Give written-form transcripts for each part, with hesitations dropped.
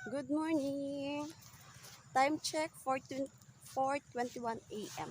Good morning! Time check 4:21 a.m.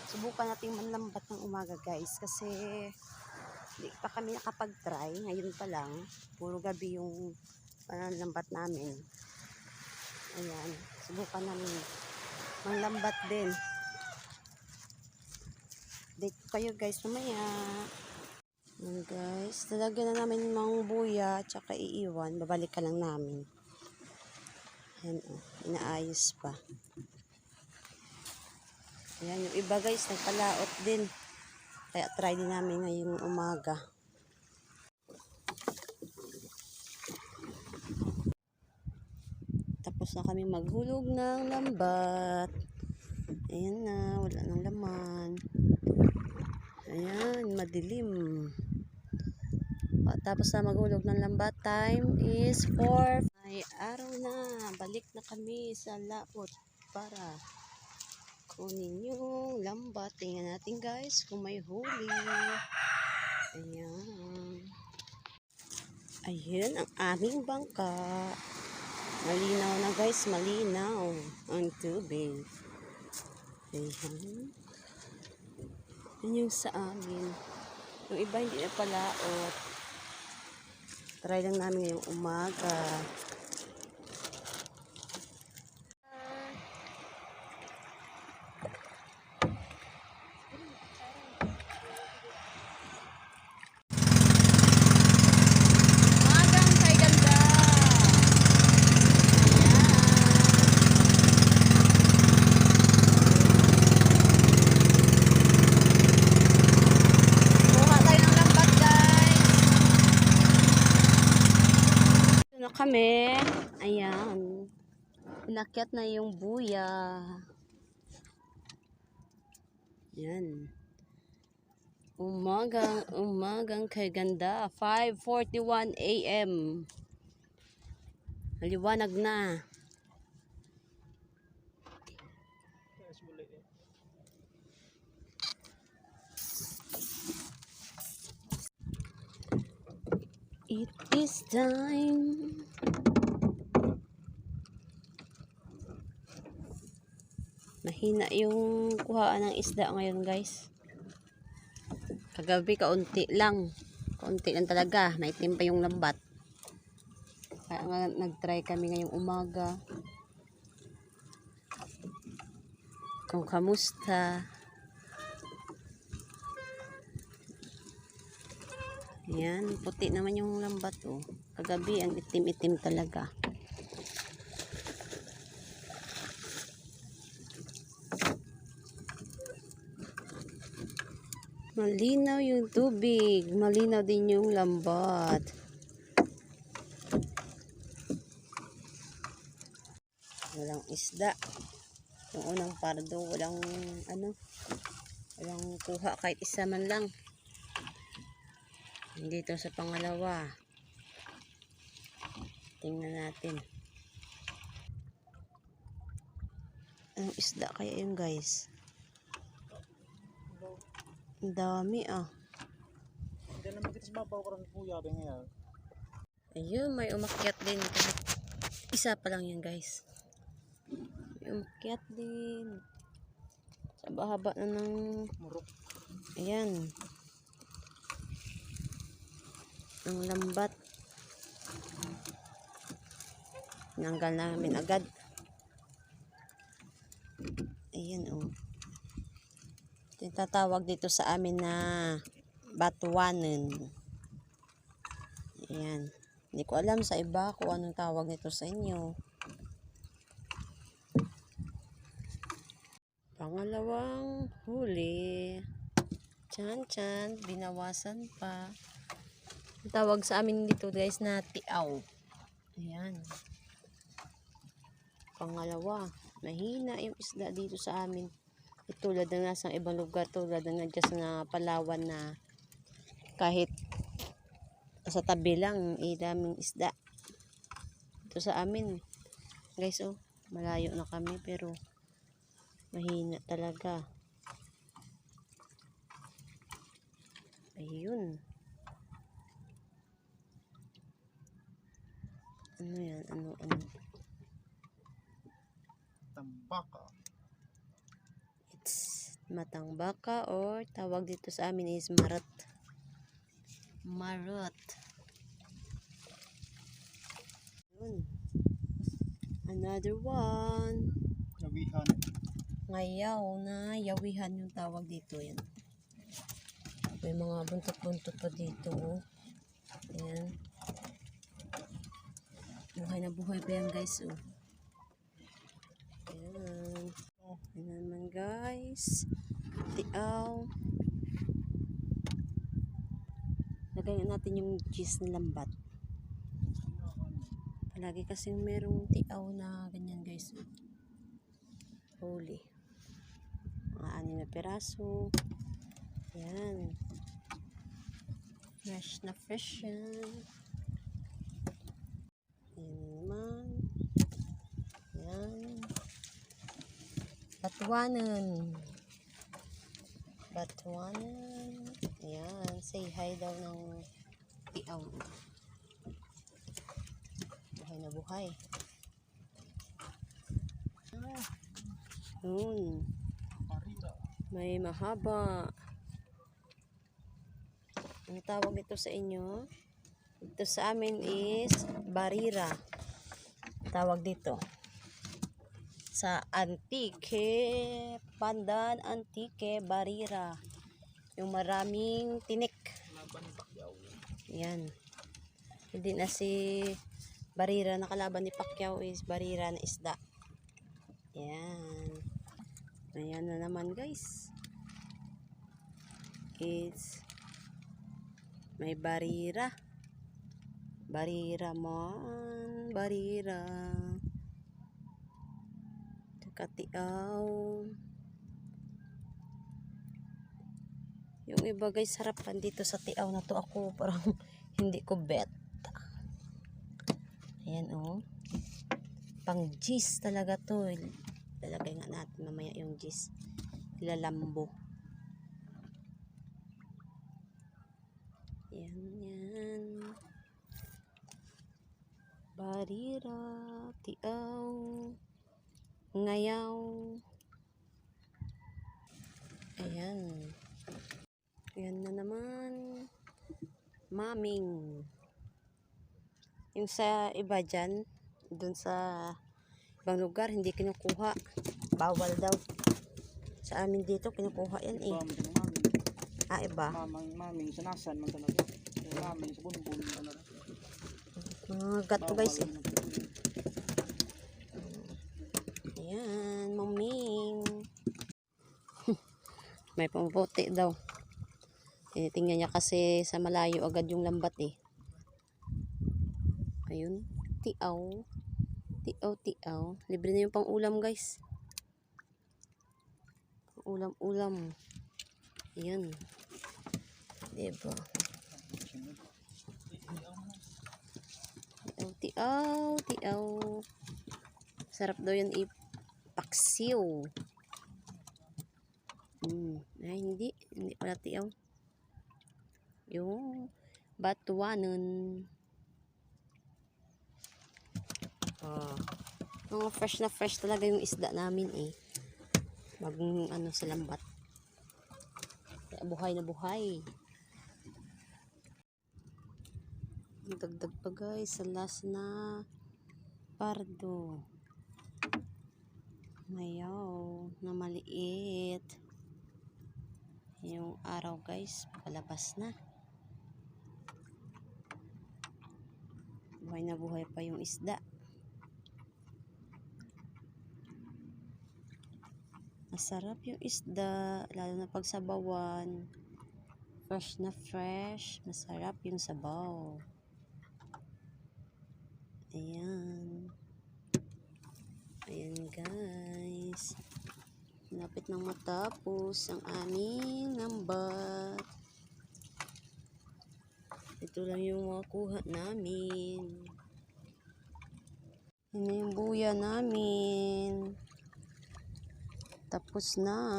Subukan natin manlambat ng umaga guys kasi hindi pa kami nakapag-try. Ngayon pa lang, puro gabi yung panlambat namin. Ayan, subukan namin manlambat din. Date ko kayo guys mamaya. Ayan guys, talagyan na namin ng buya at saka iiwan. Babalik ka lang namin. Ayan o, inaayos pa. Ayan, yung iba guys, nagpalaot din. Kaya try din namin ngayong umaga. Tapos na kami maghulog ng lambat. Ayan na, wala nang laman. Ayan, madilim. Tapos na maghulog ng lambat, time is 4. Ay araw na, balik na kami sa laot para kunin yung lambat. Tingnan natin guys kung may huli. Ayan. Ayan ang aming bangka. Malinaw na guys, malinaw ang tubig. Ayan. Yan yung sa amin. Yung iba hindi na palaot. Try lang namin ngayong umaga. Na kami, ayan, inakyat na yung buya. Yan, umagang kaganda. 5:41 a.m. Maliwanag na. It is time. Mahina yung kuhaan ng isda ngayon guys. Kagabi kaunti lang. Kaunti lang talaga. May timpa yung lambat. Kaya nga nag-try kami ngayong umaga. Kung kamusta. Yan, puti naman yung lambat oh. Kagabi ang itim-itim talaga. Malinaw yung tubig, malinaw din yung lambat. Walang isda. Yung unang pardo, walang walang kuha kahit isa man lang. Dito sa pangalawa. Tingnan natin. Anong isda kaya yun guys? Ang dami ah. Hindi naman kita sa mabaw karang kuya ba ngayon. Ayun, may umakyat din. Kahit isa pa lang yan guys. May umakyat din. Sa bahaba na ng Murok. ayan. Ang lambat. Nanggal namin agad. Ayan oh. Tinatawag dito sa amin na batuanan. Ayan. Hindi ko alam sa iba kung anong tawag nito sa inyo. Pangalawang huli. Chan, binawasan pa. Ang tawag sa amin dito guys na tiaw. Ayan. Pangalawa. Mahina yung isda dito sa amin. Tulad ng nasa ibang lugar, tulad ng just na Palawan na kahit sa tabi lang, daming isda. Ito sa amin, guys, oh, malayo na kami pero mahina talaga. Ayun. Ano yan? Yan, ano. Tambaka. It's matang baka or tawag dito sa amin is marot. Marot. Yun. Another one. Nawihan. Ngayaw na yawihan yung tawag dito. Yan. May mga buntot-buntot pa dito. Oh. Ayan. Buhay na buhay pa yan guys. Oh. Ayan. Ayan naman guys. Tiaw. Lagyan natin yung cheese na lambat. Palagi kasing merong tiaw na ganyan guys. Holy. Mga 6 na peraso. Yan. Fresh na fresh yan. Yan naman. Yan. Batuanan. Batuanan. Yan. Say hi daw ng tiaw. Buhay na buhay. Yun. Barira. May mahaba. Ang tawag ito sa inyo? Ito sa amin is barira. Tawag dito. Sa Antique, Pandan Antique, barira. Yung maraming tinik. Laban ni Pacquiao. Yan. Hindi na si barira na kalaban ni Pacquiao is barira na isda. Yan. Ayan na naman guys. It's may barira. Barira man. Barira. Katiaw. Yung iba guys, harapan dito sa tiaw na to. Ako parang hindi ko bet. Ayan oh. Pang cheese talaga to. Lalagay nga natin mamaya yung cheese. Lalambo. Yan. Barira, tiaw, ngayaw. Ayan. Ayan na naman. Maming. Yung sa iba dyan, dun sa ibang lugar, hindi kinukuha. Bawal daw. Sa amin dito, kinukuha yan eh. Iba mo maming. Ah, iba. Maming sa nasan man talaga. Maming sa bunbun talaga. Mga gato guys eh. Ayan, maming. May pamputi daw. Tingnan niya kasi sa malayo agad yung lambat eh. Ayun, tiaw. Tiaw. Libre na yung pang ulam guys. Ulam. Ayan. Diba? Tiaw. Sarap daw yan ipaksiw. Ay, hindi pala tiaw. Yung batuanan. Mga fresh na fresh talaga yung isda namin eh. Bagong sa lambat. Kaya buhay na buhay. Dagdag pa guys sa last na pardo. Mayaw na maliit. Yung araw guys, palabas na. Buhay na buhay pa yung isda. Masarap yung isda, lalo na pag sabawan. Fresh na fresh, masarap yung sabaw. Ayan guys, lapit nang matapos ang aming lambat. Ito lang yung mga kuha namin. Yun na yung buya namin. Tapos na.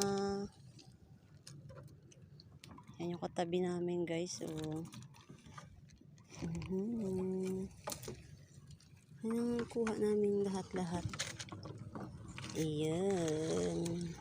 Yan yung katabi namin guys. Yan ang kuha namin lahat-lahat. Ayan.